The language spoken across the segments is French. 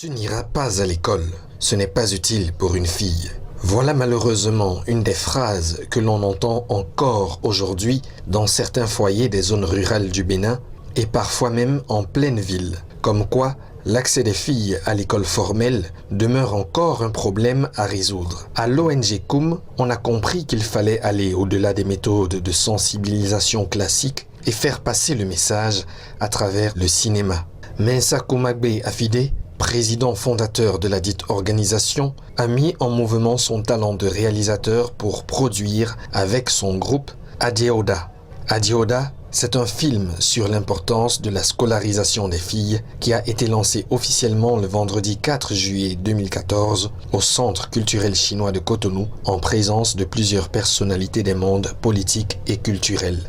Tu n'iras pas à l'école, ce n'est pas utile pour une fille. Voilà malheureusement une des phrases que l'on entend encore aujourd'hui dans certains foyers des zones rurales du Bénin et parfois même en pleine ville. Comme quoi, l'accès des filles à l'école formelle demeure encore un problème à résoudre. À l'ONG COUM, on a compris qu'il fallait aller au-delà des méthodes de sensibilisation classiques et faire passer le message à travers le cinéma. Mensa Koumagbe Afide, président fondateur de la dite organisation, a mis en mouvement son talent de réalisateur pour produire avec son groupe Adioda. Adioda, c'est un film sur l'importance de la scolarisation des filles qui a été lancé officiellement le vendredi 4 juillet 2014 au Centre culturel chinois de Cotonou en présence de plusieurs personnalités des mondes politiques et culturels.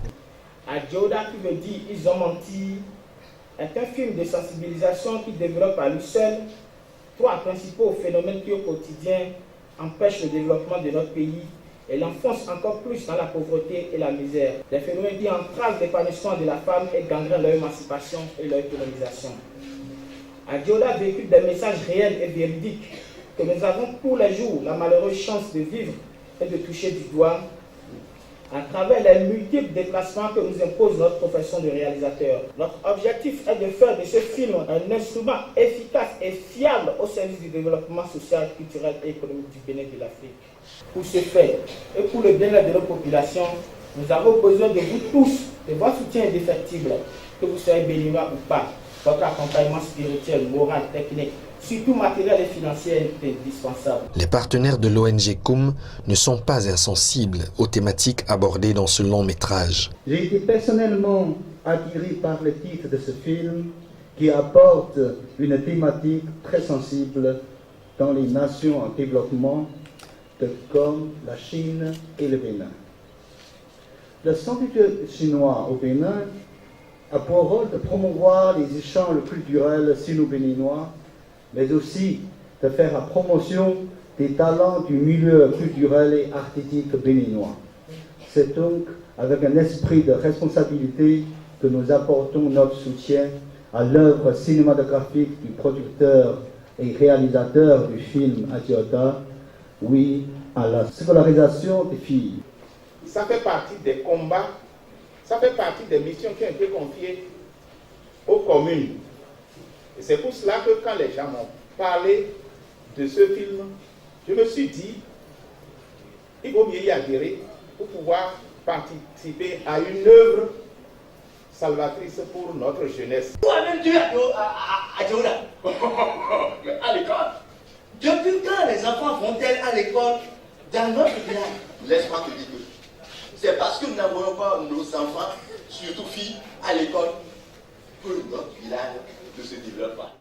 Adioda, qui veut dire ils ont menti, est un film de sensibilisation qui développe à lui seul trois principaux phénomènes qui au quotidien empêchent le développement de notre pays et l'enfonce encore plus dans la pauvreté et la misère. Des phénomènes qui entravent l'épanouissement de la femme et gangrènent leur émancipation et leur colonisation. Adioda véhicule des messages réels et véridiques que nous avons tous les jours la malheureuse chance de vivre et de toucher du doigt à travers les multiples déplacements que nous impose notre profession de réalisateur. Notre objectif est de faire de ce film un instrument efficace et fiable au service du développement social, culturel et économique du Bénin et de l'Afrique. Pour ce faire et pour le bien-être de nos populations, nous avons besoin de vous tous, de votre soutien indéfectible, que vous soyez béninois ou pas. Votre accompagnement spirituel, moral, technique, surtout matériel et financier est indispensable. Les partenaires de l'ONG COUM ne sont pas insensibles aux thématiques abordées dans ce long métrage. J'ai été personnellement attiré par le titre de ce film qui apporte une thématique très sensible dans les nations en développement comme la Chine et le Bénin. Le Centre chinois au Bénin a pour rôle de promouvoir les échanges culturels sino-béninois, mais aussi de faire la promotion des talents du milieu culturel et artistique béninois. C'est donc avec un esprit de responsabilité que nous apportons notre soutien à l'œuvre cinématographique du producteur et réalisateur du film Adioda, oui, à la scolarisation des filles. Ça fait partie des combats, ça fait partie des missions qui ont été confiées aux communes. Et c'est pour cela que quand les gens m'ont parlé de ce film, je me suis dit, il vaut mieux y adhérer pour pouvoir participer à une œuvre salvatrice pour notre jeunesse. Toi-même, tu es à Dioda. Mais à l'école. Depuis quand les enfants vont-elles à l'école dans notre village? Laisse-moi te dire que c'est parce que nous n'envoyons pas nos enfants, surtout filles, à l'école, que notre village ne se développe pas.